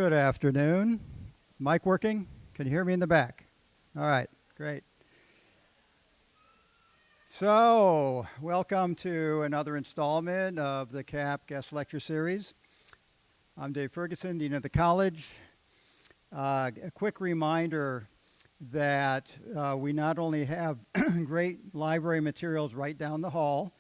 Good afternoon. Is mic working? Can you hear me in the back? All right, great. So, welcome to another installment of the CAP Guest Lecture Series. I'm Dave Ferguson, Dean of the College. A quick reminder that we not only have great library materials right down the hall,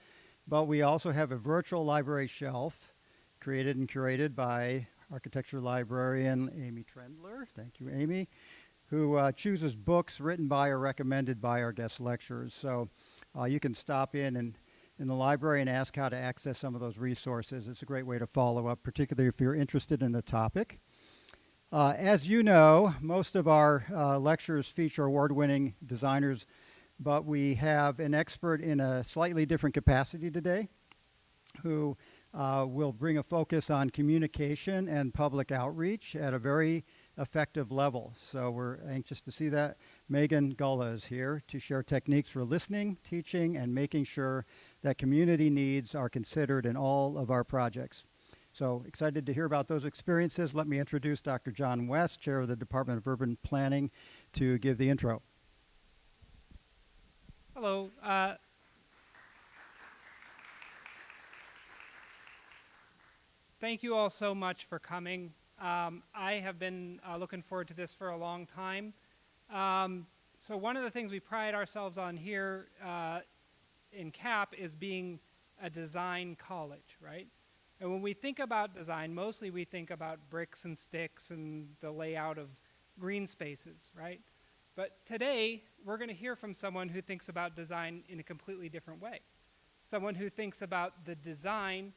but we also have a virtual library shelf created and curated by architecture librarian Amy Trendler, thank you Amy, who chooses books written by or recommended by our guest lecturers. So you can stop in the library and ask how to access some of those resources. It's a great way to follow up, particularly if you're interested in the topic. As you know, most of our lectures feature award-winning designers, but we have an expert in a slightly different capacity today who will bring a focus on communication and public outreach at a very effective level. So we're anxious to see that. Megan Gulla is here to share techniques for listening, teaching, and making sure that community needs are considered in all of our projects. So excited to hear about those experiences. Let me introduce Dr. John West, Chair of the Department of Urban Planning, to give the intro. Hello. Thank you all so much for coming. I have been looking forward to this for a long time. So one of the things we pride ourselves on here in CAP is being a design college, right? And when we think about design, mostly we think about bricks and sticks and the layout of green spaces, right? But today, we're going to hear from someone who thinks about design in a completely different way. Someone who thinks about the design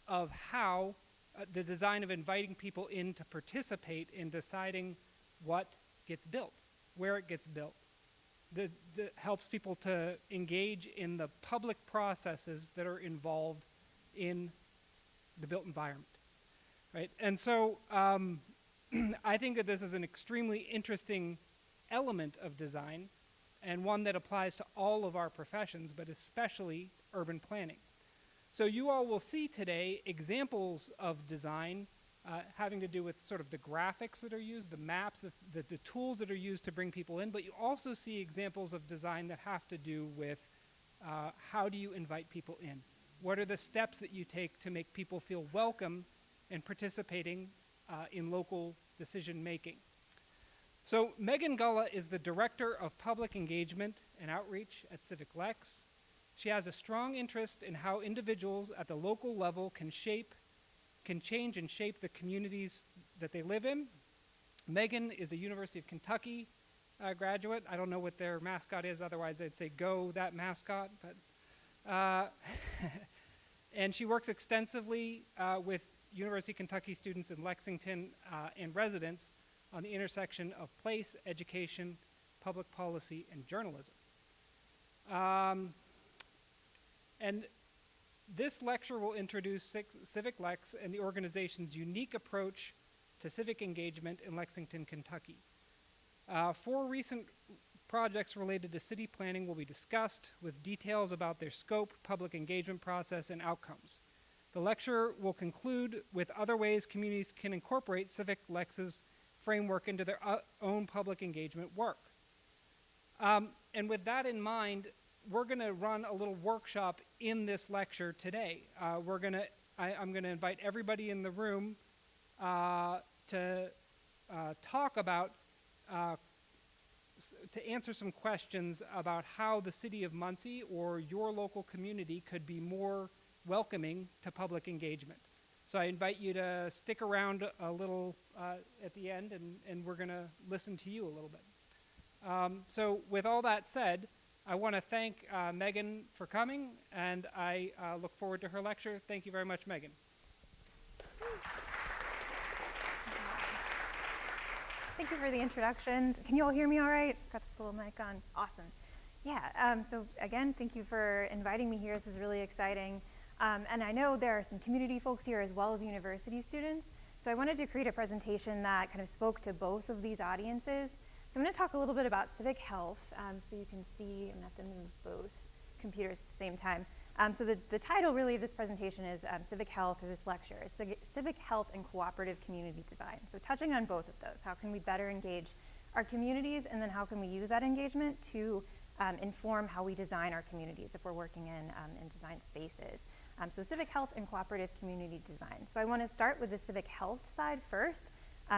of how, the design of inviting people in to participate in deciding what gets built, where it gets built. That helps people to engage in the public processes that are involved in the built environment, right? And so I think that this is an extremely interesting element of design and one that applies to all of our professions, but especially urban planning. So you all will see today examples of design having to do with sort of the graphics that are used, the maps, the tools that are used to bring people in, but you also see examples of design that have to do with how do you invite people in? What are the steps that you take to make people feel welcome and participating in local decision making? So Megan Gulla is the Director of Public Engagement and Outreach at CivicLex. She has a strong interest in how individuals at the local level can change and shape the communities that they live in. Megan is a University of Kentucky graduate. I don't know what their mascot is, otherwise I'd say go that mascot. But and she works extensively with University of Kentucky students in Lexington and residents on the intersection of place, education, public policy, and journalism. And this lecture will introduce CivicLex and the organization's unique approach to civic engagement in Lexington, Kentucky. 4 recent projects related to city planning will be discussed with details about their scope, public engagement process, and outcomes. The lecture will conclude with other ways communities can incorporate CivicLex's framework into their own public engagement work. And with that in mind, we're going to run a little workshop in this lecture today. I'm going to invite everybody in the room to talk about, to answer some questions about how the city of Muncie or your local community could be more welcoming to public engagement. So I invite you to stick around a little at the end, and we're going to listen to you a little bit. So with all that said, I want to thank Megan for coming, and I look forward to her lecture. Thank you very much, Megan. Thank you for the introductions. Can you all hear me all right? Got this little mic on. Awesome. Yeah, so again, thank you for inviting me here. This is really exciting. And I know there are some community folks here as well as university students. So I wanted to create a presentation that kind of spoke to both of these audiences. So I'm going to talk a little bit about civic health, so you can see. I'm going to have to move both computers at the same time. So the title really of this presentation is Civic Health, or this lecture, is Civic Health and Cooperative Community Design. So touching on both of those, how can we better engage our communities, and then how can we use that engagement to inform how we design our communities if we're working in design spaces. So civic health and cooperative community design. So I want to start with the civic health side first,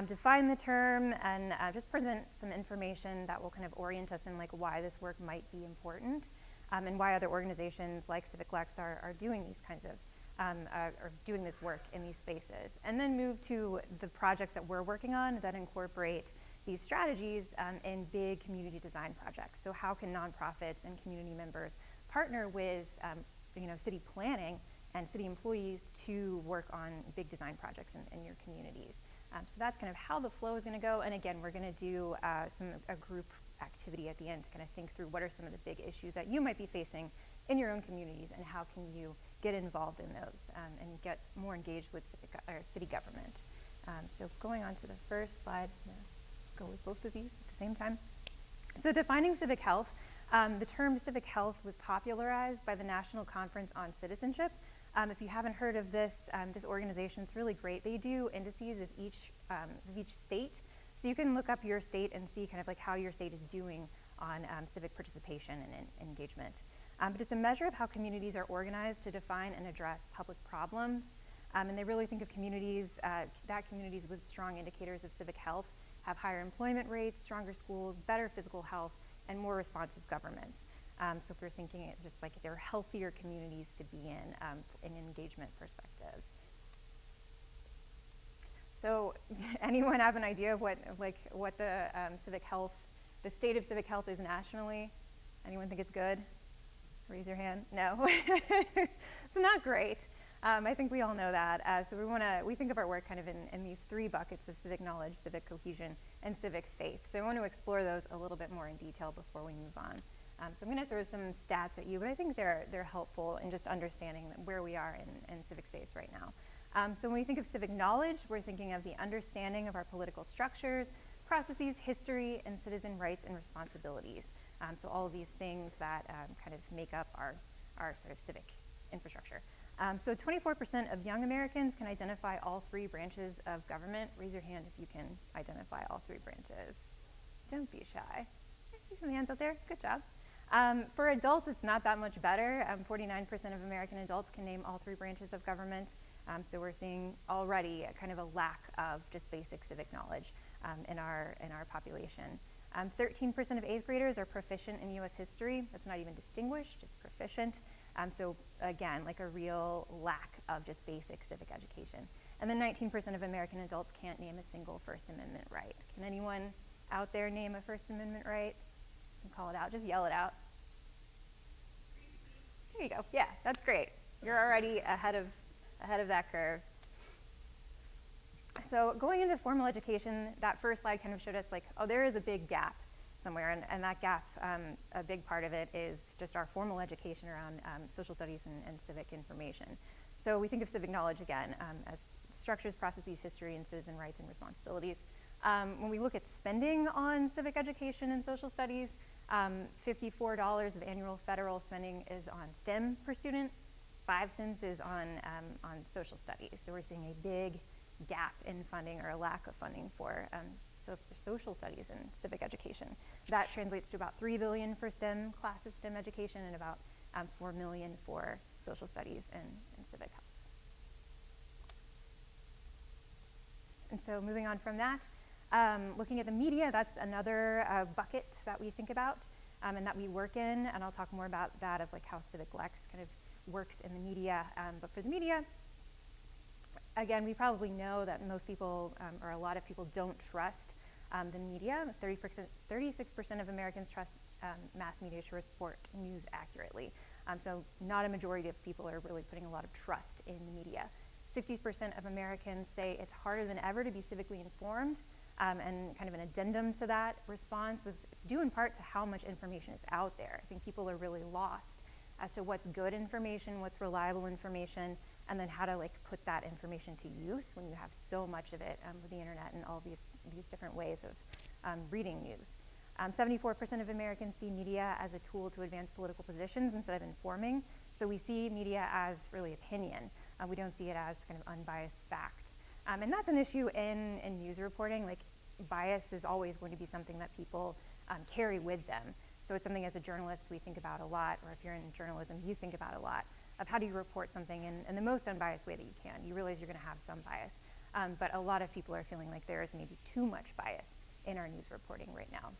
define the term, and just present some information that will kind of orient us in like why this work might be important, and why other organizations like CivicLex are doing these kinds of, or doing this work in these spaces. And then move to the projects that we're working on that incorporate these strategies in big community design projects. So how can nonprofits and community members partner with city planning and city employees to work on big design projects in your communities. So that's kind of how the flow is going to go. And again, we're going to do a group activity at the end to kind of think through what are some of the big issues that you might be facing in your own communities, and how can you get involved in those and get more engaged with city government. So going on to the first slide, I'm going to go with both of these at the same time. So defining civic health, the term civic health was popularized by the National Conference on Citizenship. If you haven't heard of this organization, it's really great. They do indices of each state. So you can look up your state and see kind of like how your state is doing on civic participation and engagement. But it's a measure of how communities are organized to define and address public problems. And they really think of communities with strong indicators of civic health have higher employment rates, stronger schools, better physical health, and more responsive governments. So if we're thinking it just like they're healthier communities to be in an engagement perspective. So anyone have an idea of what the civic health, the state of civic health is nationally? Anyone think it's good? Raise your hand. No, it's not great. I think we all know that. So we think of our work kind of in these three buckets of civic knowledge, civic cohesion, and civic faith. So I want to explore those a little bit more in detail before we move on. So I'm going to throw some stats at you, but I think they're helpful in just understanding where we are in civic space right now. So when we think of civic knowledge, we're thinking of the understanding of our political structures, processes, history, and citizen rights and responsibilities. So all of these things that kind of make up our sort of civic infrastructure. So 24% of young Americans can identify all three branches of government. Raise your hand if you can identify all three branches. Don't be shy. I see some hands out there. Good job. For adults, it's not that much better. 49% of American adults can name all three branches of government. So we're seeing already a kind of a lack of just basic civic knowledge in our population. 13% of 8th graders are proficient in U.S. history. That's not even distinguished, it's proficient. So again, like a real lack of just basic civic education. And then 19% of American adults can't name a single First Amendment right. Can anyone out there name a First Amendment right? You can call it out, just yell it out. There you go, yeah, that's great. You're already ahead of that curve. So going into formal education, that first slide kind of showed us like, oh, there is a big gap somewhere, and that gap, a big part of it is just our formal education around social studies and civic information. So we think of civic knowledge, again, as structures, processes, history, and citizen rights and responsibilities. When we look at spending on civic education and social studies, $54 of annual federal spending is on STEM per student, 5 cents is on social studies. So we're seeing a big gap in funding, or a lack of funding for social studies and civic education. That translates to about $3 billion for STEM classes, STEM education, and about $4 million for social studies and civic health. And so moving on from that, looking at the media, that's another bucket that we think about and that we work in, and I'll talk more about that of like how CivicLex kind of works in the media. But for the media, again, we probably know that most people, or a lot of people, don't trust the media. 36% of Americans trust mass media to report news accurately. So not a majority of people are really putting a lot of trust in the media. 60% of Americans say it's harder than ever to be civically informed, and kind of an addendum to that response was it's due in part to how much information is out there. I think people are really lost as to what's good information, what's reliable information, and then how to like put that information to use when you have so much of it with the internet and all these different ways of reading news. 74% of Americans see media as a tool to advance political positions instead of informing. So we see media as really opinion. We don't see it as kind of unbiased fact. And that's an issue in news reporting. Like, bias is always going to be something that people carry with them. So it's something as a journalist we think about a lot, or if you're in journalism, you think about a lot of how do you report something in the most unbiased way that you can. You realize you're going to have some bias. But a lot of people are feeling like there is maybe too much bias in our news reporting right now.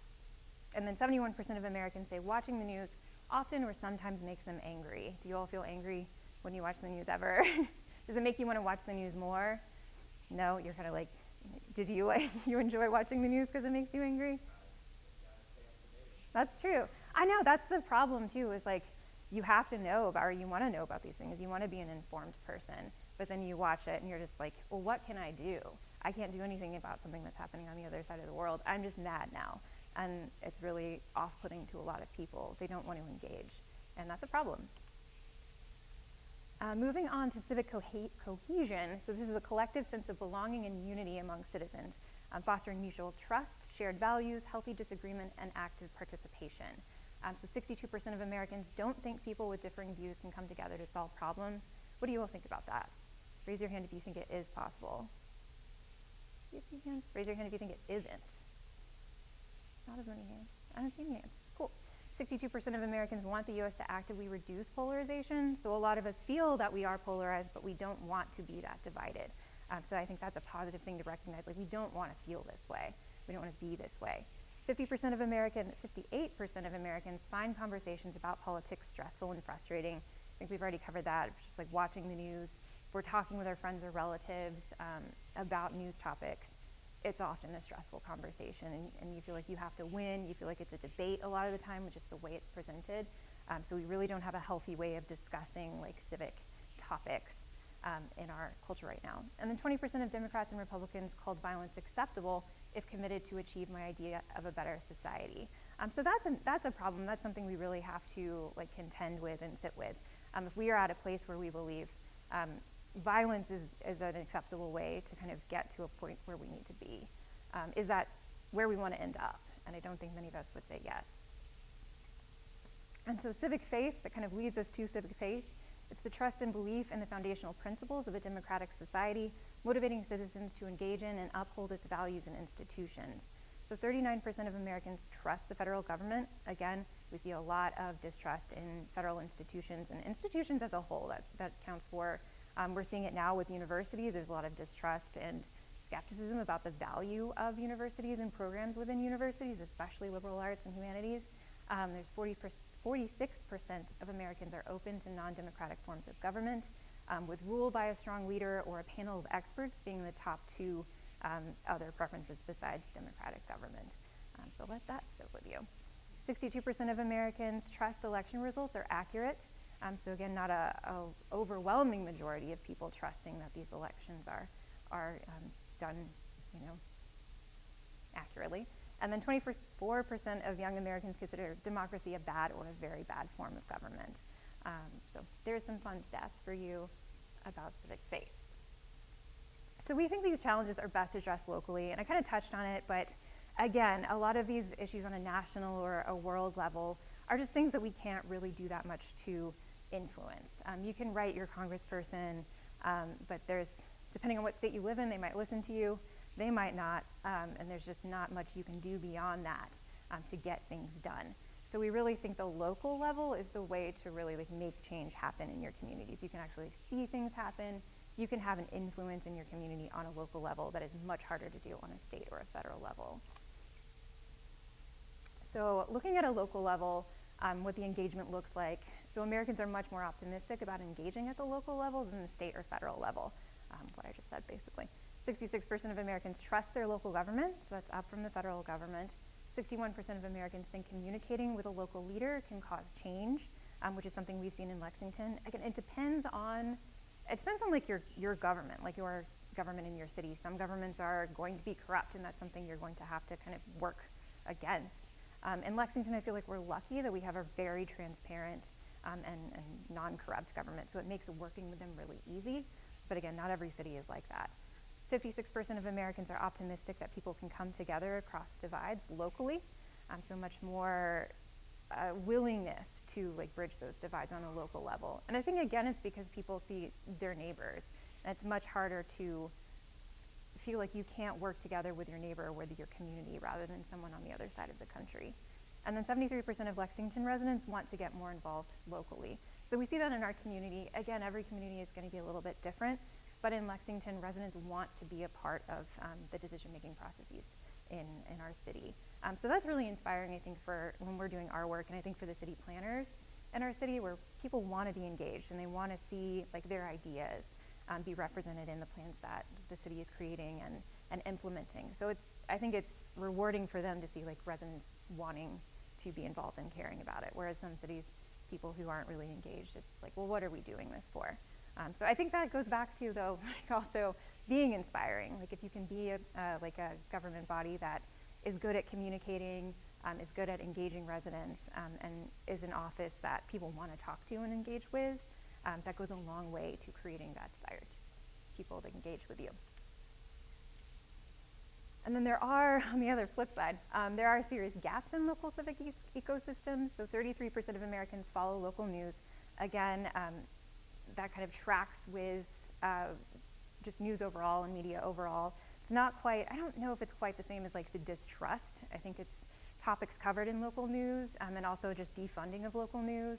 And then 71% of Americans say watching the news often or sometimes makes them angry. Do you all feel angry when you watch the news ever? Does it make you want to watch the news more? No, you're kind of like, did you you enjoy watching the news because it makes you angry? That's true. I know, that's the problem too, is like, you have to know about, or you want to know about these things. You want to be an informed person, but then you watch it and you're just like, well, what can I do? I can't do anything about something that's happening on the other side of the world. I'm just mad now. And it's really off-putting to a lot of people. They don't want to engage, and that's a problem. Moving on to civic cohesion. So this is a collective sense of belonging and unity among citizens, fostering mutual trust, shared values, healthy disagreement, and active participation. So 62% of Americans don't think people with differing views can come together to solve problems. What do you all think about that? Raise your hand if you think it is possible. Raise your hand if you think it isn't. Not as many hands. I don't see any hands. Cool. 62% of Americans want the U.S. to actively reduce polarization. So a lot of us feel that we are polarized, but we don't want to be that divided. So I think that's a positive thing to recognize. Like, we don't want to feel this way. We don't want to be this way. 58% of Americans find conversations about politics stressful and frustrating. I think we've already covered that. Just like watching the news, if we're talking with our friends or relatives about news topics, it's often a stressful conversation, and you feel like you have to win. You feel like it's a debate a lot of the time, which is the way it's presented. So we really don't have a healthy way of discussing like civic topics in our culture right now. And then 20% of Democrats and Republicans called violence acceptable if committed to achieve my idea of a better society. So that's a problem. That's something we really have to like contend with and sit with. If we are at a place where we believe violence is an acceptable way to kind of get to a point where we need to be, is that where we want to end up? And I don't think many of us would say yes. And so civic faith, that kind of leads us to civic faith. It's the trust and belief in the foundational principles of a democratic society, motivating citizens to engage in and uphold its values and institutions. So 39% of Americans trust the federal government. Again, we see a lot of distrust in federal institutions and institutions as a whole. That counts for, we're seeing it now with universities. There's a lot of distrust and skepticism about the value of universities and programs within universities, especially liberal arts and humanities. There's 46% of Americans are open to non-democratic forms of government, with rule by a strong leader or a panel of experts being the top two other preferences besides democratic government. So let that sit with you. 62% of Americans trust election results are accurate. So again, not a overwhelming majority of people trusting that these elections are done, accurately. And then 24% of young Americans consider democracy a bad or a very bad form of government. So there's some fun stats for you about civic faith. So we think these challenges are best addressed locally, and I kind of touched on it, but again, a lot of these issues on a national or a world level are just things that we can't really do that much to influence. You can write your congressperson, but depending on what state you live in, they might listen to you, they might not, and there's just not much you can do beyond that to get things done. So we really think the local level is the way to really make change happen in your communities. You can actually see things happen. You can have an influence in your community on a local level that is much harder to do on a state or a federal level. So looking at a local level, what the engagement looks like. So Americans are much more optimistic about engaging at the local level than the state or federal level, what I just said basically. 66% of Americans trust their local government, so that's up from the federal government. 61% of Americans think communicating with a local leader can cause change, which is something we've seen in Lexington. Again, it depends on like your government, like your government in your city. Some governments are going to be corrupt, and that's something you're going to have to kind of work against. In Lexington, I feel like we're lucky that we have a very transparent and non-corrupt government, so it makes working with them really easy. But again, not every city is like that. 56% of Americans are optimistic that people can come together across divides locally, so much more willingness to like bridge those divides on a local level. And I think again, it's because people see their neighbors, and it's much harder to feel like you can't work together with your neighbor or with your community rather than someone on the other side of the country. And then 73% of Lexington residents want to get more involved locally. So we see that in our community. Again, every community is going to be a little bit different, but in Lexington, residents want to be a part of the decision-making processes in our city. So that's really inspiring, I think, for when we're doing our work, and I think for the city planners in our city, where people want to be engaged and they want to see like their ideas be represented in the plans that the city is creating and implementing. So I think it's rewarding for them to see like residents wanting to be involved and caring about it, whereas some cities, people who aren't really engaged, it's like, well, what are we doing this for? So I think that goes back to, though, like also being inspiring. Like if you can be like a government body that is good at communicating, is good at engaging residents, and is an office that people want to talk to and engage with, that goes a long way to creating that desire to people to engage with you. And then there are, on the other flip side, there are serious gaps in local civic ecosystems. So 33% of Americans follow local news. Again, that kind of tracks with just news overall and media overall. It's not quite, I don't know if it's quite the same as like the distrust. I think it's topics covered in local news, and also just defunding of local news.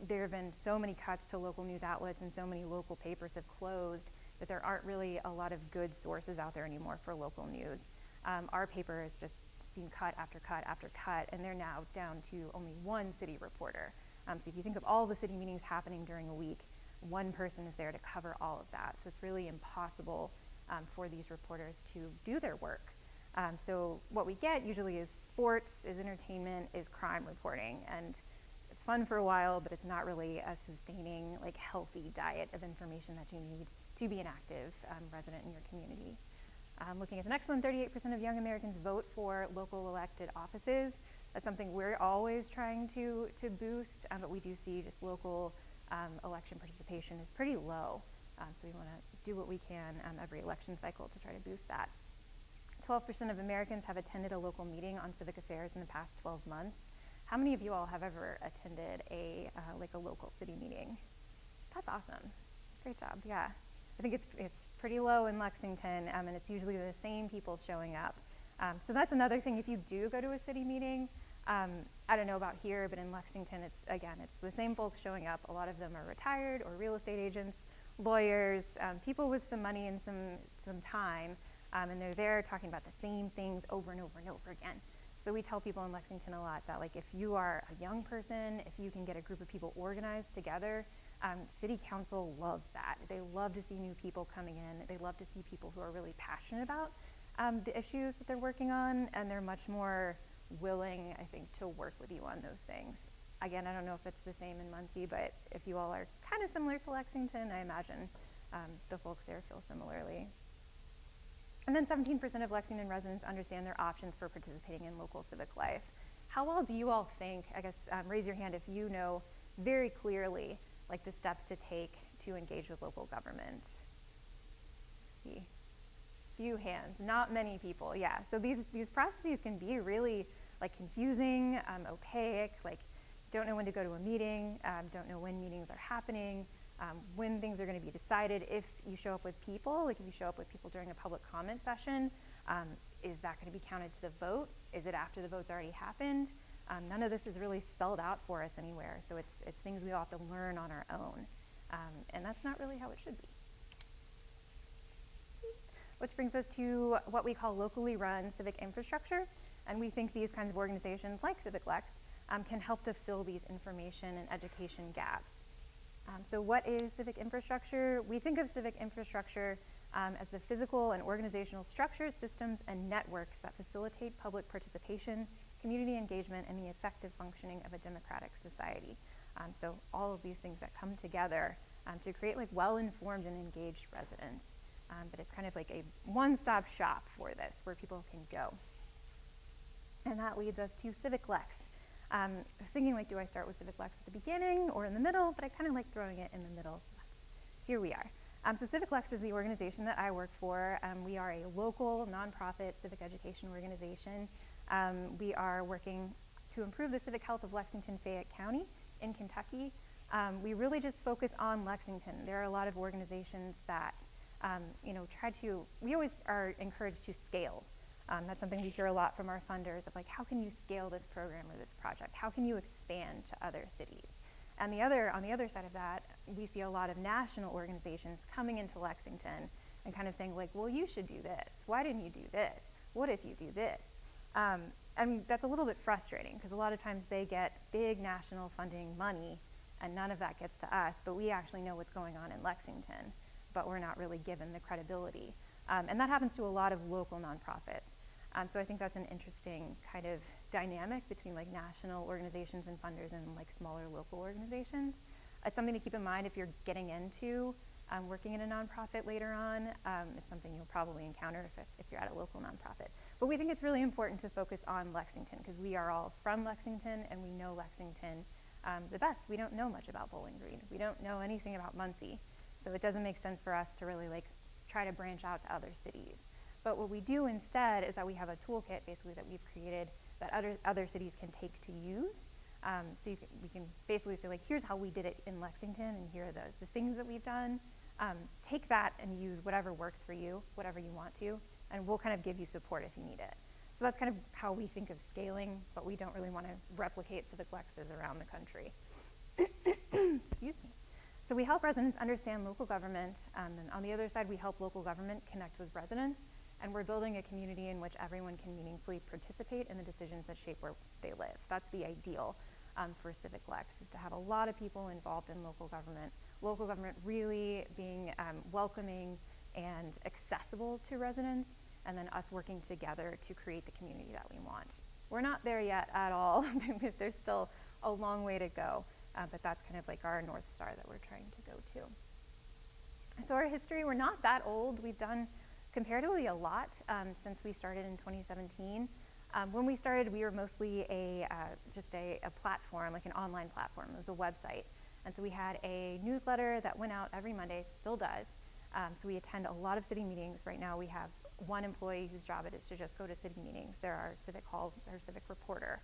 There have been so many cuts to local news outlets, and so many local papers have closed that there aren't really a lot of good sources out there anymore for local news. Our paper has just seen cut after cut after cut, and they're now down to only one city reporter. So if you think of all the city meetings happening during a week, one person is there to cover all of that. So it's really impossible for these reporters to do their work. So what we get usually is sports, is entertainment, is crime reporting. And it's fun for a while, but it's not really a sustaining, like healthy diet of information that you need to be an active resident in your community. Looking at the next one, 38% of young Americans vote for local elected offices. That's something we're always trying to boost, but we do see just local election participation is pretty low. So we want to do what we can every election cycle to try to boost that. 12% of Americans have attended a local meeting on civic affairs in the past 12 months. How many of you all have ever attended a local city meeting? That's awesome. Great job. Yeah. I think it's pretty low in Lexington, and it's usually the same people showing up. So that's another thing. If you do go to a city meeting, I don't know about here, but in Lexington, it's the same folks showing up. A lot of them are retired or real estate agents, lawyers, people with some money and some time, and they're there talking about the same things over and over and over again. So we tell people in Lexington a lot that like if you are a young person, if you can get a group of people organized together, city council loves that. They love to see new people coming in. They love to see people who are really passionate about the issues that they're working on, and they're much more willing, I think, to work with you on those things. Again, I don't know if it's the same in Muncie, but if you all are kind of similar to Lexington, I imagine the folks there feel similarly. And then 17% of Lexington residents understand their options for participating in local civic life. How well do you all think, I guess, raise your hand if you know very clearly like the steps to take to engage with local government? See, few hands, not many people, yeah. So these processes can be really like confusing, opaque, like don't know when to go to a meeting, don't know when meetings are happening, when things are going to be decided. If you show up with people, like if you show up with people during a public comment session, is that going to be counted to the vote? Is it after the vote's already happened? None of this is really spelled out for us anywhere, so it's things we all have to learn on our own, and that's not really how it should be. Which brings us to what we call locally run civic infrastructure, and we think these kinds of organizations like CivicLex can help to fill these information and education gaps. So what is civic infrastructure? We think of civic infrastructure as the physical and organizational structures, systems, and networks that facilitate public participation, community engagement, and the effective functioning of a democratic society. So all of these things that come together to create like well-informed and engaged residents. But it's kind of like a one-stop shop for this, where people can go. And that leads us to CivicLex. I was thinking, like, do I start with CivicLex at the beginning or in the middle? But I kind of like throwing it in the middle, so here we are. So CivicLex is the organization that I work for. We are a local nonprofit civic education organization. We are working to improve the civic health of Lexington, Fayette County in Kentucky. We really just focus on Lexington. There are a lot of organizations that, we always are encouraged to scale. That's something we hear a lot from our funders of like, how can you scale this program or this project? How can you expand to other cities? And on the other side of that, we see a lot of national organizations coming into Lexington and kind of saying like, well, you should do this. Why didn't you do this? What if you do this? And that's a little bit frustrating because a lot of times they get big national funding money and none of that gets to us, but we actually know what's going on in Lexington, but we're not really given the credibility. And that happens to a lot of local nonprofits. So I think that's an interesting kind of dynamic between like national organizations and funders and like smaller local organizations. It's something to keep in mind if you're getting into working in a nonprofit later on. It's something you'll probably encounter if you're at a local nonprofit. But we think it's really important to focus on Lexington because we are all from Lexington and we know Lexington the best. We don't know much about Bowling Green. We don't know anything about Muncie. So it doesn't make sense for us to really like try to branch out to other cities. But what we do instead is that we have a toolkit basically that we've created that other cities can take to use. So we can basically say like, here's how we did it in Lexington and here are the things that we've done. Take that and use whatever works for you, whatever you want to, and we'll kind of give you support if you need it. So that's kind of how we think of scaling, but we don't really want to replicate CivicLexes around the country. Excuse me. So we help residents understand local government, and on the other side, we help local government connect with residents, and we're building a community in which everyone can meaningfully participate in the decisions that shape where they live. That's the ideal for CivicLex, is to have a lot of people involved in local government really being welcoming and accessible to residents, and then us working together to create the community that we want. We're not there yet at all. There's still a long way to go, but that's kind of like our North Star that we're trying to go to. So our history, we're not that old. We've done comparatively a lot since we started in 2017. When we started, we were mostly just a platform, like an online platform. It was a website. And so we had a newsletter that went out every Monday, still does. So we attend a lot of city meetings. Right now we have one employee whose job it is to just go to city meetings. They're our civic hall, our civic reporter.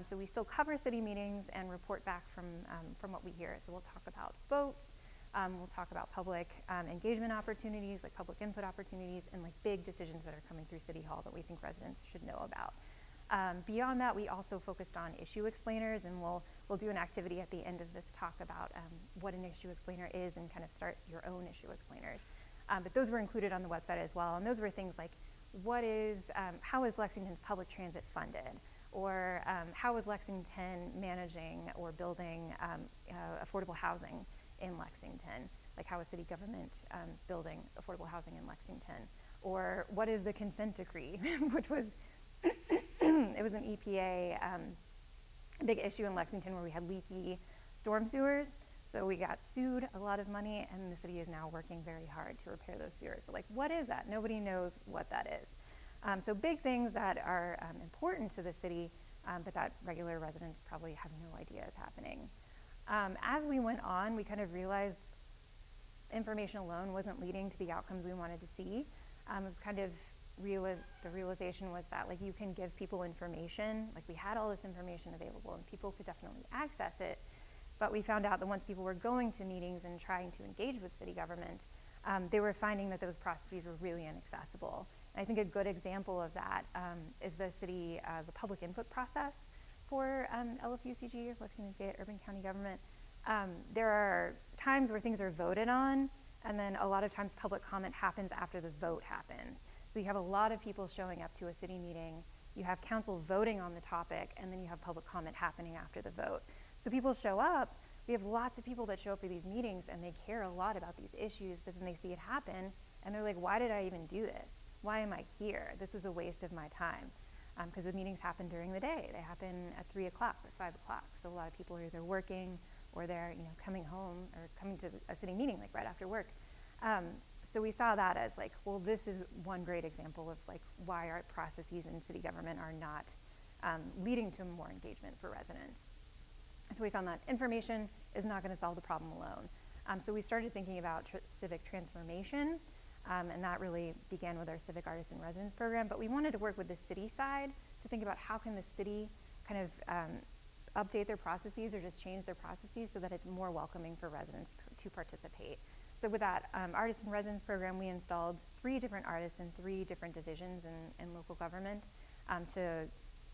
So we still cover city meetings and report back from what we hear. So we'll talk about votes, we'll talk about public engagement opportunities, like public input opportunities, and like big decisions that are coming through City Hall that we think residents should know about. Beyond that, we also focused on issue explainers, and we'll do an activity at the end of this talk about what an issue explainer is and kind of start your own issue explainers. But those were included on the website as well, and those were things like, how is Lexington's public transit funded? Or how is Lexington managing or building affordable housing in Lexington? Like how is city government building affordable housing in Lexington? Or what is the consent decree, which was, it was an EPA big issue in Lexington where we had leaky storm sewers. So we got sued a lot of money, and the city is now working very hard to repair those sewers. But like, what is that? Nobody knows what that is. So big things that are important to the city, but that regular residents probably have no idea is happening. As we went on, we kind of realized information alone wasn't leading to the outcomes we wanted to see. It was kind of the realization was that like you can give people information, like we had all this information available and people could definitely access it, but we found out that once people were going to meetings and trying to engage with city government, they were finding that those processes were really inaccessible. And I think a good example of that is the public input process for LFUCG, Lexington Fayette Urban County Government. There are times where things are voted on, and then a lot of times public comment happens after the vote happens. So you have a lot of people showing up to a city meeting, you have council voting on the topic, and then you have public comment happening after the vote. So people show up, we have lots of people that show up to these meetings and they care a lot about these issues, but then they see it happen and they're like, why did I even do this? Why am I here? This was a waste of my time. Because the meetings happen during the day. They happen at 3 o'clock or 5 o'clock. So a lot of people are either working or they're coming home or coming to a city meeting like right after work. So we saw that as like, well, this is one great example of like why our processes in city government are not leading to more engagement for residents. So we found that information is not going to solve the problem alone. So we started thinking about civic transformation, and that really began with our Civic Artists in Residence program. But we wanted to work with the city side to think about how can the city kind of update their processes or just change their processes so that it's more welcoming for residents to participate. So with that Artists in Residence program, we installed 3 different artists in 3 different divisions in local government to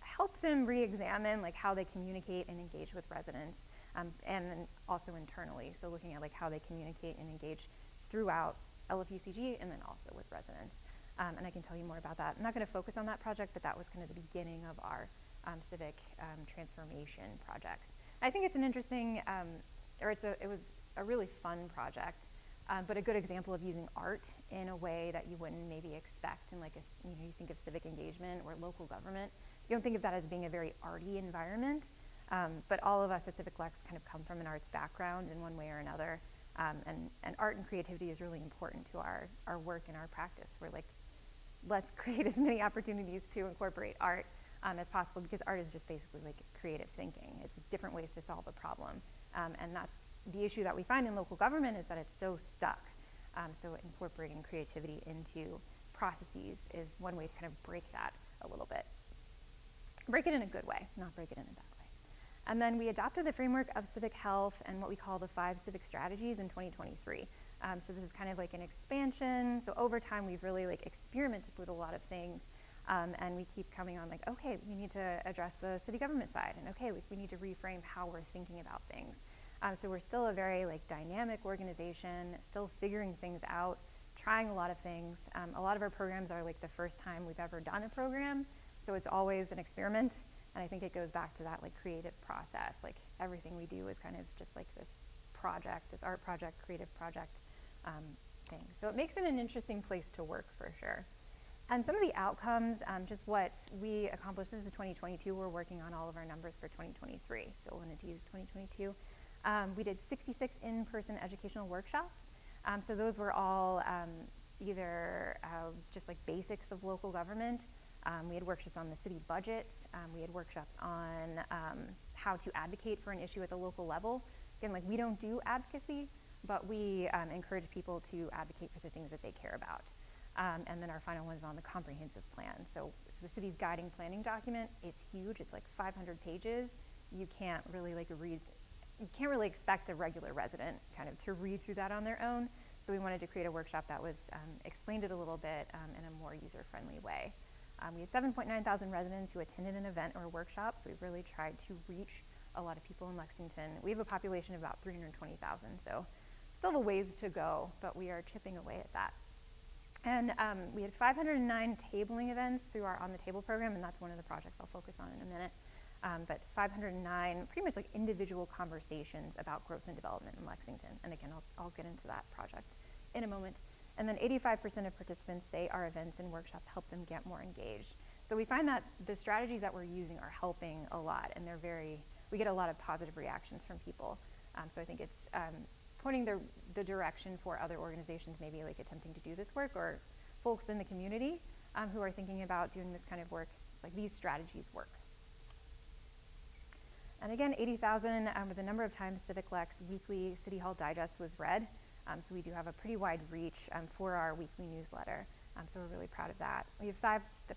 help them re-examine like how they communicate and engage with residents, and then also internally. So looking at like how they communicate and engage throughout LFUCG and then also with residents. And I can tell you more about that. I'm not going to focus on that project, but that was kind of the beginning of our civic transformation projects. I think it's an interesting, it was a really fun project, but a good example of using art in a way that you wouldn't maybe expect in like you think of civic engagement or local government. You don't think of that as being a very arty environment, but all of us at CivicLex kind of come from an arts background in one way or another, and art and creativity is really important to our work and our practice. We're like, let's create as many opportunities to incorporate art as possible, because art is just basically like creative thinking. It's different ways to solve a problem, and that's the issue that we find in local government, is that it's so stuck. So incorporating creativity into processes is one way to kind of break that a little bit. Break it in a good way, not break it in a bad way. And then we adopted the framework of civic health and what we call the 5 civic strategies in 2023. So this is kind of like an expansion. So over time, we've really like experimented with a lot of things. And we keep coming on like, okay, we need to address the city government side, and okay, we need to reframe how we're thinking about things. So we're still a very like dynamic organization, still figuring things out, trying a lot of things. A lot of our programs are like the first time we've ever done a program, so it's always an experiment. And I think it goes back to that like creative process. Like everything we do is kind of just like this project, this art project, creative project thing. So it makes it an interesting place to work for sure. And some of the outcomes, just what we accomplished. This is 2022. We're working on all of our numbers for 2023. So I wanted to use 2022. We did 66 in-person educational workshops. So those were all either just like basics of local government. We had workshops on the city budget. We had workshops on how to advocate for an issue at the local level. Again, like we don't do advocacy, but we encourage people to advocate for the things that they care about. And then our final one is on the comprehensive plan. So it's the city's guiding planning document. It's huge. It's like 500 pages. You can't really like you can't really expect a regular resident kind of to read through that on their own. So we wanted to create a workshop that was explained it a little bit in a more user-friendly way. We had 7.9 thousand residents who attended an event or workshop, so we've really tried to reach a lot of people in Lexington. We have a population of about 320,000, so still have a ways to go, but we are chipping away at that. And we had 509 tabling events through our On the Table program, and that's one of the projects I'll focus on in a minute. But 509 pretty much like individual conversations about growth and development in Lexington. And again, I'll get into that project in a moment. And then 85% of participants say our events and workshops help them get more engaged. So we find that the strategies that we're using are helping a lot, and we get a lot of positive reactions from people. So I think it's pointing the direction for other organizations maybe like attempting to do this work, or folks in the community who are thinking about doing this kind of work. Like these strategies work. And again, 80,000 with the number of times CivicLex weekly City Hall Digest was read. So we do have a pretty wide reach for our weekly newsletter. So we're really proud of that. We have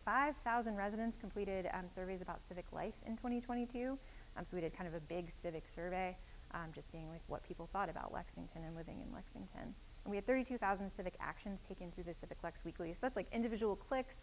5,000 residents completed surveys about civic life in 2022. So we did kind of a big civic survey, just seeing like what people thought about Lexington and living in Lexington. And we had 32,000 civic actions taken through the CivicLex weekly. So that's like individual clicks,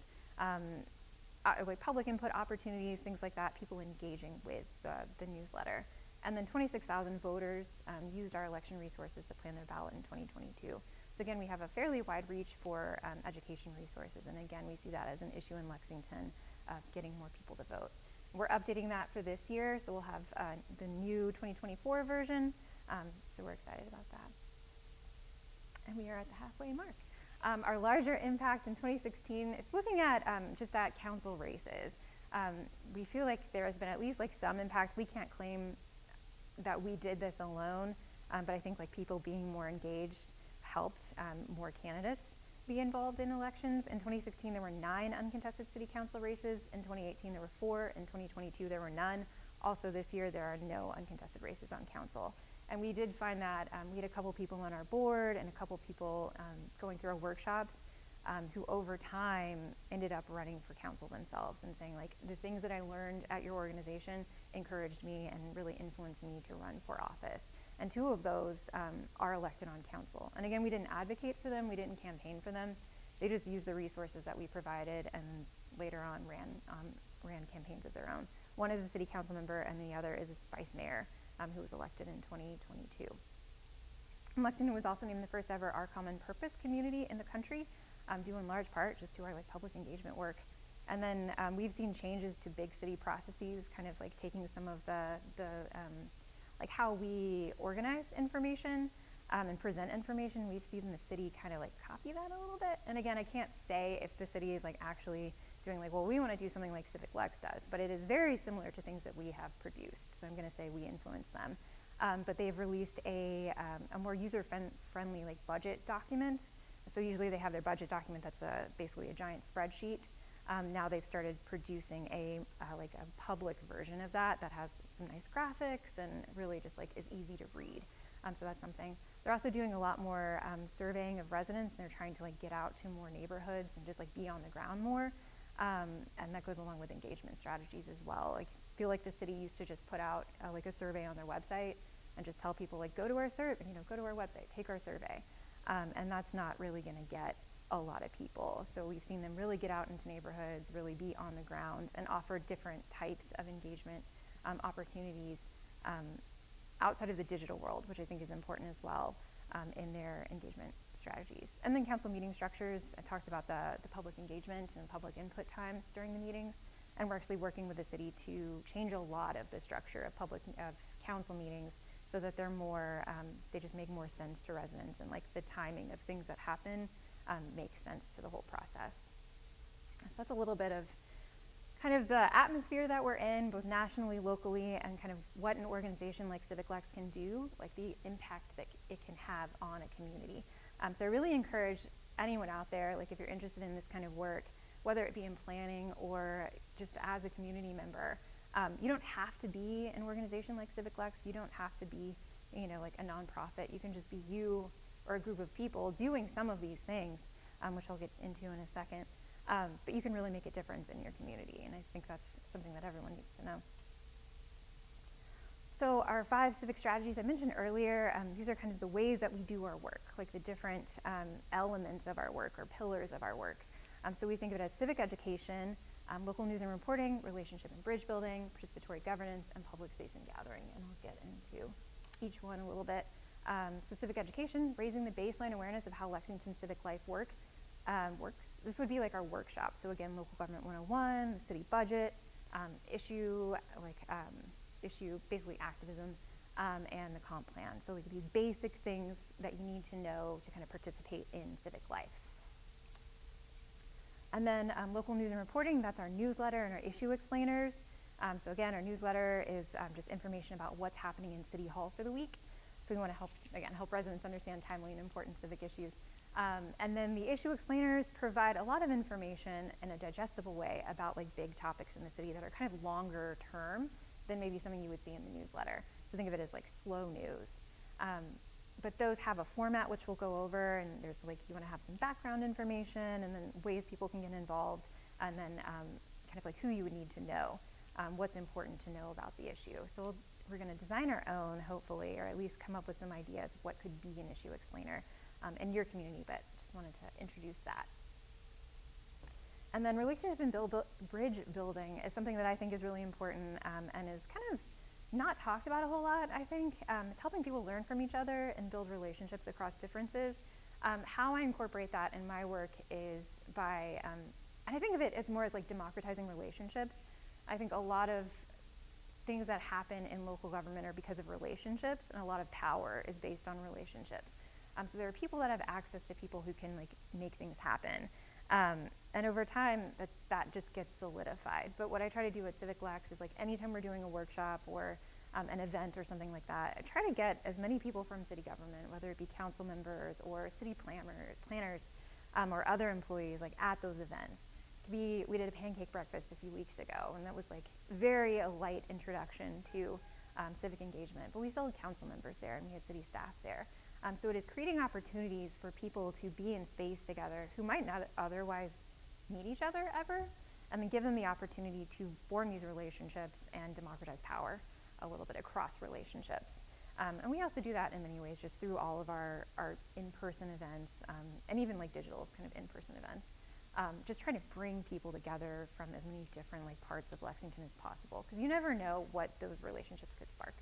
like public input opportunities, things like that, people engaging with the newsletter. And then 26,000 voters used our election resources to plan their ballot in 2022. So again, we have a fairly wide reach for education resources. And again, we see that as an issue in Lexington of getting more people to vote. We're updating that for this year, so we'll have the new 2024 version. So we're excited about that. And we are at the halfway mark. Our larger impact in 2016, it's looking at just at council races. We feel like there has been at least like some impact. We can't claim that we did this alone, but I think like people being more engaged helped more candidates be involved in elections. In 2016, there were 9 uncontested city council races. In 2018, there were 4. In 2022, there were none. Also this year, there are no uncontested races on council. And we did find that we had a couple people on our board and a couple people going through our workshops who over time ended up running for council themselves and saying, like, the things that I learned at your organization encouraged me and really influenced me to run for office. And 2 of those are elected on council. And again, we didn't advocate for them, we didn't campaign for them. They just used the resources that we provided and later on ran campaigns of their own. One is a city council member and the other is vice mayor who was elected in 2022. And Lexington was also named the first ever Our Common Purpose community in the country, due in large part just to our public engagement work. And then we've seen changes to big city processes, kind of taking some of the how we organize information and present information. We've seen the city kind of copy that a little bit. And again, I can't say if the city is actually doing well, we want to do something like CivicLex does, but it is very similar to things that we have produced. So I'm going to say we influence them. But they've released a more user-friendly budget document. So usually they have their budget document that's basically a giant spreadsheet. Now they've started producing a public version of that has some nice graphics and really just is easy to read. So that's something. They're also doing a lot more surveying of residents, and they're trying to get out to more neighborhoods and just be on the ground more. And that goes along with engagement strategies as well. I feel like the city used to just put out a survey on their website and just tell people go to our survey, go to our website, take our survey. And that's not really going to get a lot of people. So we've seen them really get out into neighborhoods, really be on the ground, and offer different types of engagement opportunities outside of the digital world, which I think is important as well in their engagement strategies. And then council meeting structures. I talked about the public engagement and public input times during the meetings, and we're actually working with the city to change a lot of the structure of council meetings so that they're more, they just make more sense to residents, and the timing of things that happen makes sense to the whole process. So that's a little bit of kind of the atmosphere that we're in, both nationally, locally, and kind of what an organization like CivicLex can do, the impact that it can have on a community. So I really encourage anyone out there, if you're interested in this kind of work, whether it be in planning or just as a community member, you don't have to be an organization like CivicLex. You don't have to be, a nonprofit. You can just be you or a group of people doing some of these things, which I'll get into in a second. But you can really make a difference in your community, and I think that's something that everyone needs to know. So our 5 civic strategies I mentioned earlier, these are kind of the ways that we do our work, the different elements of our work or pillars of our work. So we think of it as civic education, local news and reporting, relationship and bridge building, participatory governance, and public space and gathering. And I'll get into each one a little bit. So civic education, raising the baseline awareness of how Lexington civic life works. This would be our workshop. So again, local government 101, the city budget, issue basically activism, and the comp plan. So these basic things that you need to know to kind of participate in civic life. And then local news and reporting, that's our newsletter and our issue explainers. So again, our newsletter is just information about what's happening in City Hall for the week. So we want to help residents understand timely and important civic issues. And then the issue explainers provide a lot of information in a digestible way about big topics in the city that are kind of longer term than maybe something you would see in the newsletter. So think of it as slow news. But those have a format which we'll go over, and there's you want to have some background information, and then ways people can get involved, and then kind of who you would need to know, what's important to know about the issue. So we're going to design our own, hopefully, or at least come up with some ideas of what could be an issue explainer in your community, but just wanted to introduce that. And then relationship and bridge building is something that I think is really important and is kind of not talked about a whole lot, I think. It's helping people learn from each other and build relationships across differences. How I incorporate that in my work is by, and I think of it as more as democratizing relationships. I think a lot of things that happen in local government are because of relationships, and a lot of power is based on relationships. So there are people that have access to people who can make things happen. And over time, that just gets solidified. But what I try to do at CivicLex is anytime we're doing a workshop or an event or something like that, I try to get as many people from city government, whether it be council members or city planners or other employees at those events. We did a pancake breakfast a few weeks ago, and that was very a light introduction to civic engagement. But we still had council members there, and we had city staff there. So it is creating opportunities for people to be in space together who might not otherwise meet each other ever, and then give them the opportunity to form these relationships and democratize power a little bit across relationships. And we also do that in many ways just through all of our in-person events, and even like digital kind of in-person events. Just trying to bring people together from as many different like parts of Lexington as possible, because you never know what those relationships could spark.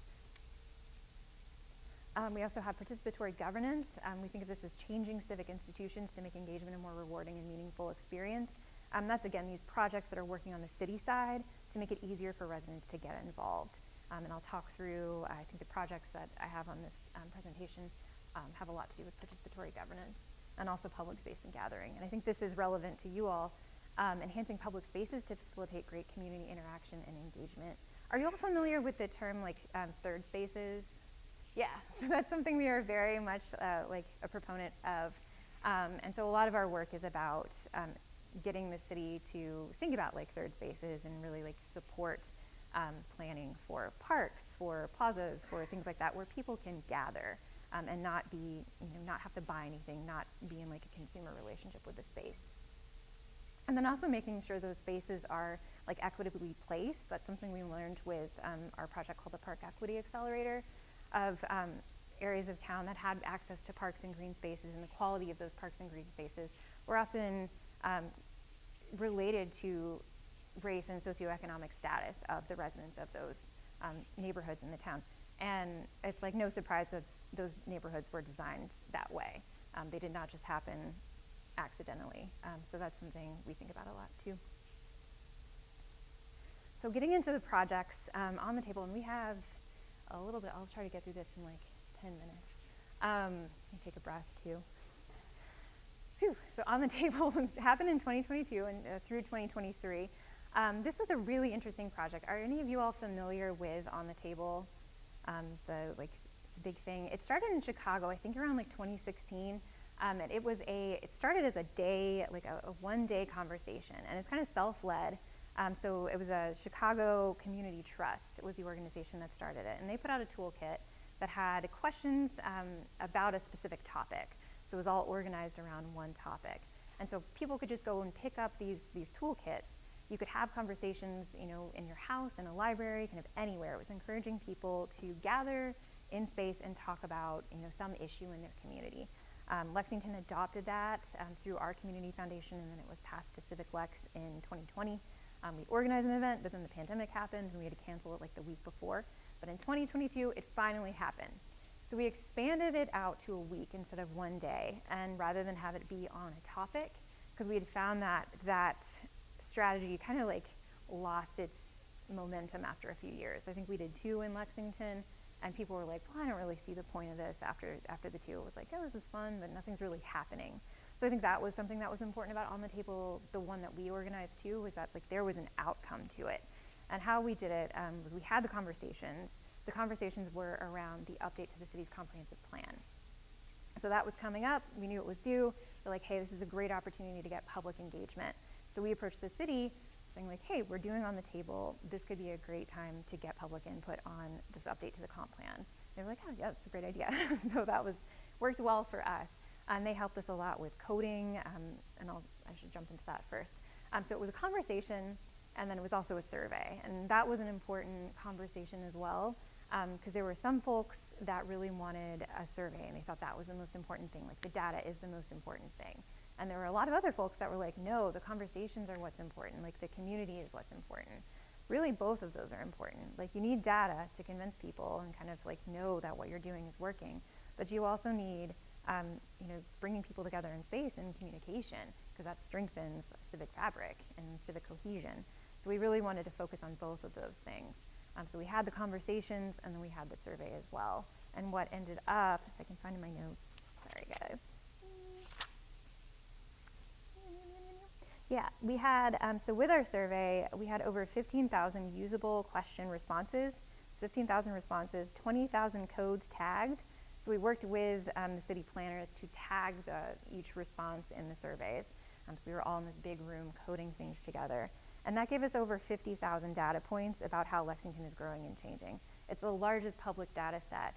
We also have participatory governance. We think of this as changing civic institutions to make engagement a more rewarding and meaningful experience. That's again these projects that are working on the city side to make it easier for residents to get involved. And I'll talk through, I think the projects that I have on this presentation have a lot to do with participatory governance and also public space and gathering. And I think this is relevant to you all, enhancing public spaces to facilitate great community interaction and engagement. Are you all familiar with the term like third spaces? Yeah, so that's something we are very much like a proponent of. And so a lot of our work is about getting the city to think about like third spaces and really like support planning for parks, for plazas, for things like that, where people can gather and not be, not have to buy anything, not be in like a consumer relationship with the space. And then also making sure those spaces are like equitably placed. That's something we learned with our project called the Park Equity Accelerator, of areas of town that had access to parks and green spaces, and the quality of those parks and green spaces were often related to race and socioeconomic status of the residents of those neighborhoods in the town. And it's like no surprise that those neighborhoods were designed that way. They did not just happen accidentally. So that's something we think about a lot too. So getting into the projects on the table, and we have a little bit, I'll try to get through this in like 10 minutes. Let me take a breath too. Whew. So on the table, happened in 2022 and through 2023. This was a really interesting project. Are any of you all familiar with On the Table? The big thing. It started in Chicago, I think around like 2016. And it started as a day, like a one-day conversation, and it's kind of self-led. So it was a Chicago Community Trust. It was the organization that started it. And they put out a toolkit that had questions about a specific topic. So it was all organized around one topic. And so people could just go and pick up these toolkits. You could have conversations, in your house, in a library, kind of anywhere. It was encouraging people to gather in space and talk about, some issue in their community. Lexington adopted that through our community foundation, and then it was passed to CivicLex in 2020. We organized an event, but then the pandemic happened and we had to cancel it like the week before. But in 2022, it finally happened. So we expanded it out to a week instead of one day, and rather than have it be on a topic, because we had found that strategy kind of like lost its momentum after a few years. I think we did 2 in Lexington, and people were like, well, I don't really see the point of this after the 2. It was like, oh, this was fun, but nothing's really happening. So I think that was something that was important about On the Table. The one that we organized too was that like there was an outcome to it. And how we did it was we had the conversations. The conversations were around the update to the city's comprehensive plan. So that was coming up. We knew it was due. We're like, hey, this is a great opportunity to get public engagement. So we approached the city saying like, hey, we're doing On the Table. This could be a great time to get public input on this update to the comp plan. They were like, oh yeah, that's a great idea. So that worked well for us. And they helped us a lot with coding, and I should jump into that first. So it was a conversation, and then it was also a survey. And that was an important conversation as well, because there were some folks that really wanted a survey, and they thought that was the most important thing, like the data is the most important thing. And there were a lot of other folks that were like, no, the conversations are what's important, like the community is what's important. Really, both of those are important. Like you need data to convince people and kind of like know that what you're doing is working, but you also need bringing people together in space and communication, because that strengthens civic fabric and civic cohesion. So we really wanted to focus on both of those things. So we had the conversations, and then we had the survey as well. And what ended up, if I can find my notes, sorry guys. Yeah, we had, so with our survey, we had over 15,000 usable question responses, so 15,000 responses, 20,000 codes tagged. So we worked with the city planners to tag each response in the surveys. So we were all in this big room coding things together. And that gave us over 50,000 data points about how Lexington is growing and changing. It's the largest public data set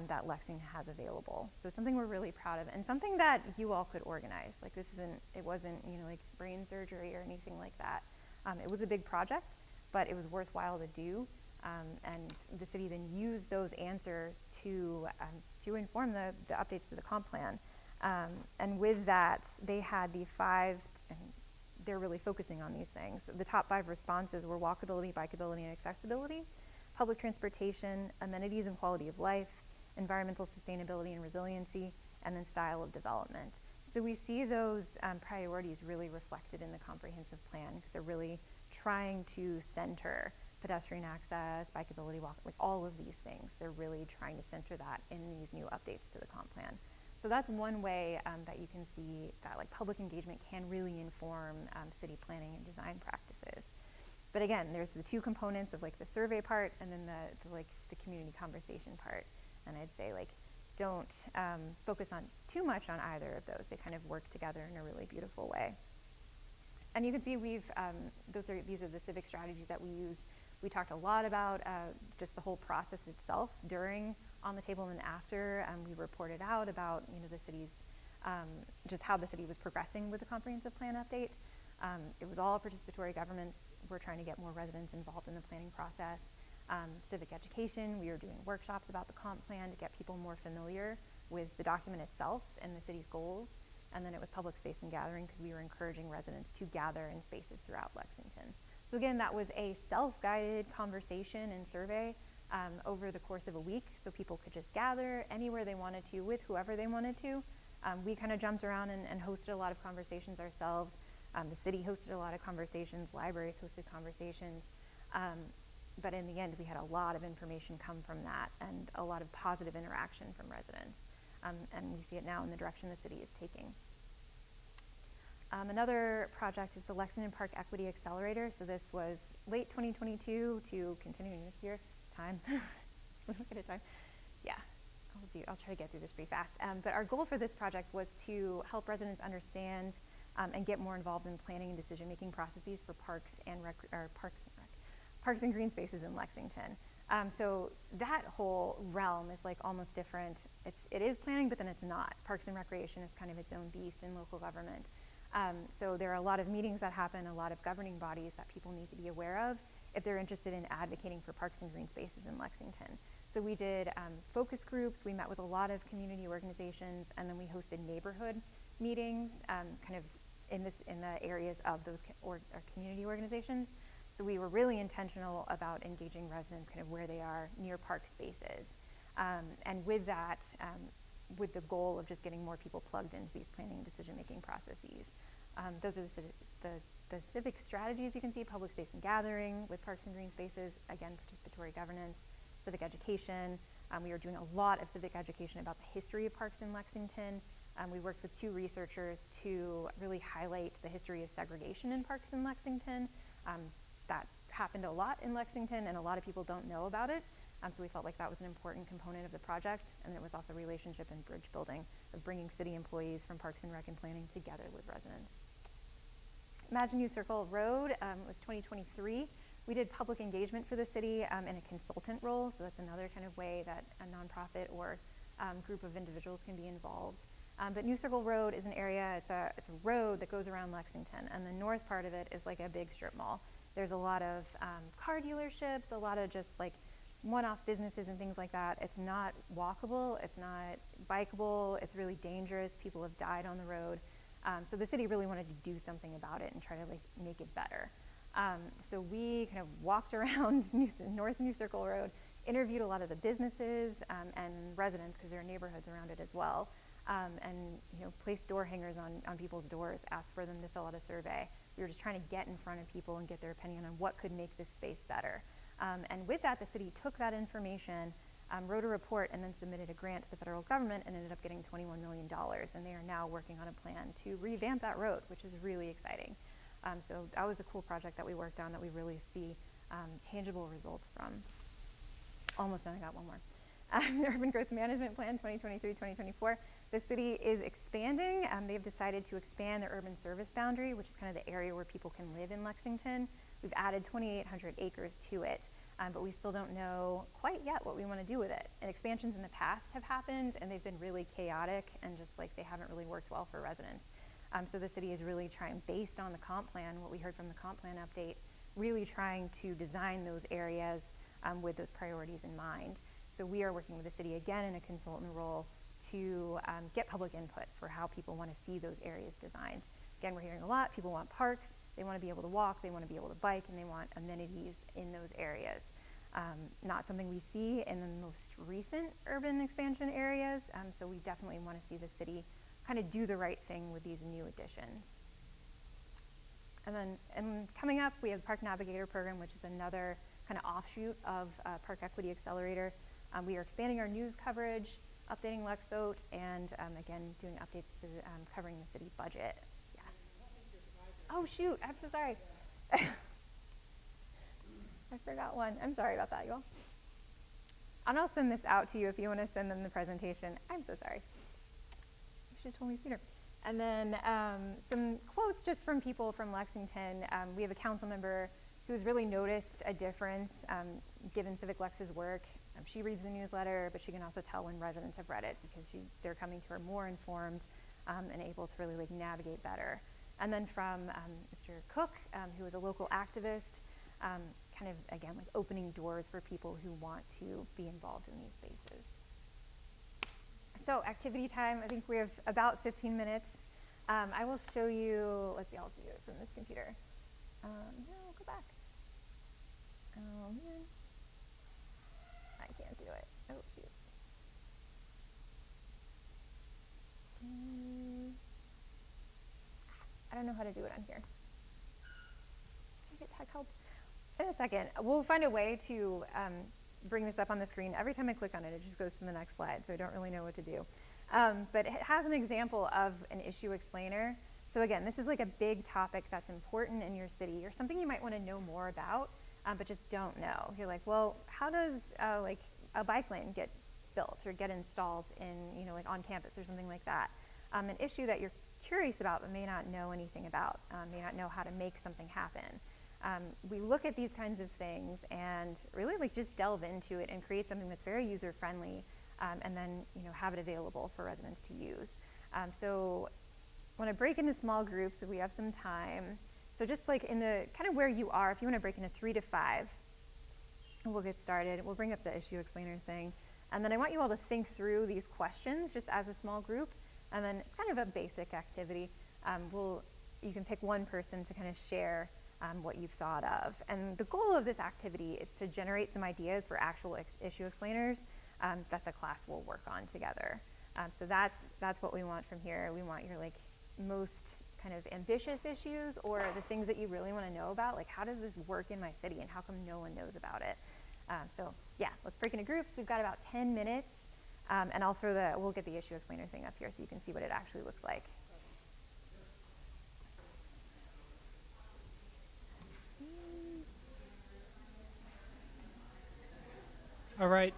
that Lexington has available. So something we're really proud of, and something that you all could organize. Like it wasn't, like brain surgery or anything like that. It was a big project, but it was worthwhile to do. And the city then used those answers to inform the updates to the comp plan. And with that, they had the 5, and they're really focusing on these things. The top 5 responses were walkability, bikeability, and accessibility, public transportation, amenities and quality of life, environmental sustainability and resiliency, and then style of development. So we see those priorities really reflected in the comprehensive plan, because they're really trying to center pedestrian access, bikeability, like all of these things. They're really trying to center that in these new updates to the comp plan. So that's one way that you can see that like public engagement can really inform city planning and design practices. But again, there's the 2 components of like the survey part and then the community conversation part. And I'd say like don't focus on too much on either of those. They kind of work together in a really beautiful way. And you can see these are the civic strategies that we use. We talked a lot about just the whole process itself during, on the table, and after. We reported out about the city's, just how the city was progressing with the comprehensive plan update. It was all participatory governments. We're trying to get more residents involved in the planning process. Civic education, we were doing workshops about the comp plan to get people more familiar with the document itself and the city's goals. And then it was public space and gathering, because we were encouraging residents to gather in spaces throughout Lexington. So again, that was a self-guided conversation and survey over the course of a week, so people could just gather anywhere they wanted to with whoever they wanted to. We kind of jumped around and hosted a lot of conversations ourselves. The city hosted a lot of conversations, libraries hosted conversations, but in the end, we had a lot of information come from that and a lot of positive interaction from residents. And we see it now in the direction the city is taking. Another project is the Lexington Park Equity Accelerator. So this was late 2022 to continuing this year. Time. Look at a time. Yeah, I'll try to get through this pretty fast. But our goal for this project was to help residents understand and get more involved in planning and decision-making processes for parks and green spaces in Lexington. So that whole realm is like almost different. It is planning, but then it's not. Parks and Recreation is kind of its own beast in local government. So there are a lot of meetings that happen, a lot of governing bodies that people need to be aware of if they're interested in advocating for parks and green spaces in Lexington. So we did focus groups, we met with a lot of community organizations, and then we hosted neighborhood meetings kind of in the areas of those community organizations. So we were really intentional about engaging residents kind of where they are near park spaces. And with that, with the goal of just getting more people plugged into these planning and decision-making processes. Those are the civic strategies you can see: public space and gathering with parks and green spaces, again, participatory governance, civic education. We were doing a lot of civic education about the history of parks in Lexington. We worked with 2 researchers to really highlight the history of segregation in parks in Lexington. That happened a lot in Lexington, and a lot of people don't know about it. So we felt like that was an important component of the project, and it was also relationship and bridge building of bringing city employees from Parks and Rec and Planning together with residents. Imagine New Circle Road was 2023. We did public engagement for the city in a consultant role, so that's another kind of way that a nonprofit or group of individuals can be involved. But New Circle Road is an area, it's a road that goes around Lexington, and the north part of it is like a big strip mall. There's a lot of car dealerships, a lot of just like one-off businesses and things like that. It's not walkable, it's not bikeable, it's really dangerous. People have died on the road. So the city really wanted to do something about it and try to like make it better. So we kind of walked around North New Circle Road, interviewed a lot of the businesses and residents, because there are neighborhoods around it as well, and placed door hangers on people's doors, asked for them to fill out a survey. We were just trying to get in front of people and get their opinion on what could make this space better. And with that, the city took that information, wrote a report, and then submitted a grant to the federal government and ended up getting $21 million. And they are now working on a plan to revamp that road, which is really exciting. So that was a cool project that we worked on that we really see tangible results from. Almost done, I got one more. The Urban Growth Management Plan 2023-2024. The city is expanding. They've decided to expand their urban service boundary, which is kind of the area where people can live in Lexington. We've added 2,800 acres to it. but we still don't know quite yet what we want to do with it. And expansions in the past have happened, and they've been really chaotic, and just like they haven't really worked well for residents. So the city is really trying, based on the comp plan, what we heard from the comp plan update, really trying to design those areas with those priorities in mind. So we are working with the city again in a consultant role to get public input for how people want to see those areas designed. Again, we're hearing a lot, people want parks, they want to be able to walk, they want to be able to bike, and they want amenities in those areas. Not something we see in the most recent urban expansion areas, so we definitely want to see the city kind of do the right thing with these new additions. And then coming up, we have the Park Navigator program, which is another kind of offshoot of Park Equity Accelerator. We are expanding our news coverage, updating Lexote, and again, doing updates to covering the city budget. Yeah. Oh shoot, I'm so sorry. I forgot one. I'm sorry about that, you all. And I'll send this out to you if you want to send them the presentation. I'm so sorry. You should have told me sooner. And then some quotes just from people from Lexington. We have a council member who's really noticed a difference given CivicLex's work. She reads the newsletter, but she can also tell when residents have read it because they're coming to her more informed and able to really like navigate better. And then from Mr. Cook, who is a local activist, kind of, again, like opening doors for people who want to be involved in these spaces. So activity time, I think we have about 15 minutes. I will show you, let's see, I'll do it from this computer. No, go back. Oh man, I can't do it. Oh shoot. I don't know how to do it on here. Can I get tech help? In a second, we'll find a way to bring this up on the screen. Every time I click on it, it just goes to the next slide, so I don't really know what to do. But it has an example of an issue explainer. So again, this is like a big topic that's important in your city or something you might want to know more about, but just don't know. You're like, well, how does like a bike lane get built or get installed in, you know, like on campus or something like that? An issue that you're curious about but may not know anything about, may not know how to make something happen. We look at these kinds of things and really like just delve into it and create something that's very user friendly, and then, you know, have it available for residents to use. So I want to break into small groups so we have some time. So just like in the kind of where you are, if you want to break into 3 to 5, we'll get started. We'll bring up the issue explainer thing. And then I want you all to think through these questions just as a small group. And then it's kind of a basic activity. You can pick one person to kind of share what you've thought of. And the goal of this activity is to generate some ideas for actual issue explainers that the class will work on together. So that's what we want from here. We want your like most kind of ambitious issues or the things that you really want to know about, like how does this work in my city and how come no one knows about it? So yeah, let's break into groups. We've got about 10 minutes, and we'll get the issue explainer thing up here so you can see what it actually looks like. All right.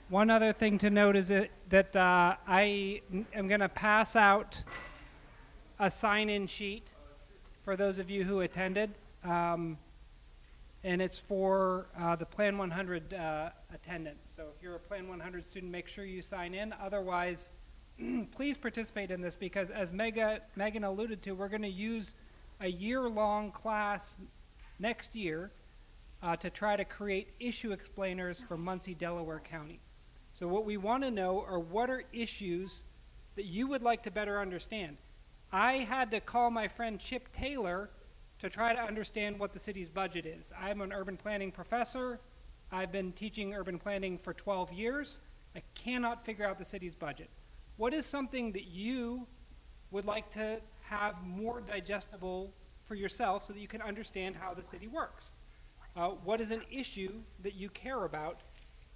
One other thing to note is that I am going to pass out a sign-in sheet for those of you who attended, and it's for the Plan 100 attendance. So if you're a Plan 100 student, make sure you sign in. Otherwise, please participate in this because, as Megan alluded to, we're going to use a year-long class next year to try to create issue explainers for Muncie, Delaware County. So what we want to know are what are issues that you would like to better understand. I had to call my friend Chip Taylor to try to understand what the city's budget is. I'm an urban planning professor. I've been teaching urban planning for 12 years. I cannot figure out the city's budget. What is something that you would like to have more digestible for yourself so that you can understand how the city works? What is an issue that you care about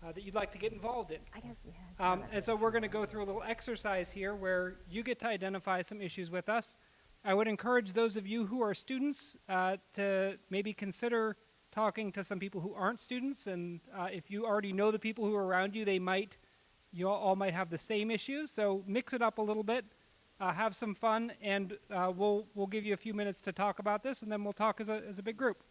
that you'd like to get involved in? I guess, yeah. And so we're going to go through a little exercise here where you get to identify some issues with us. I would encourage those of you who are students to maybe consider talking to some people who aren't students, and if you already know the people who are around you, you all might have the same issues. So mix it up a little bit, have some fun, and we'll give you a few minutes to talk about this, and then we'll talk as a big group.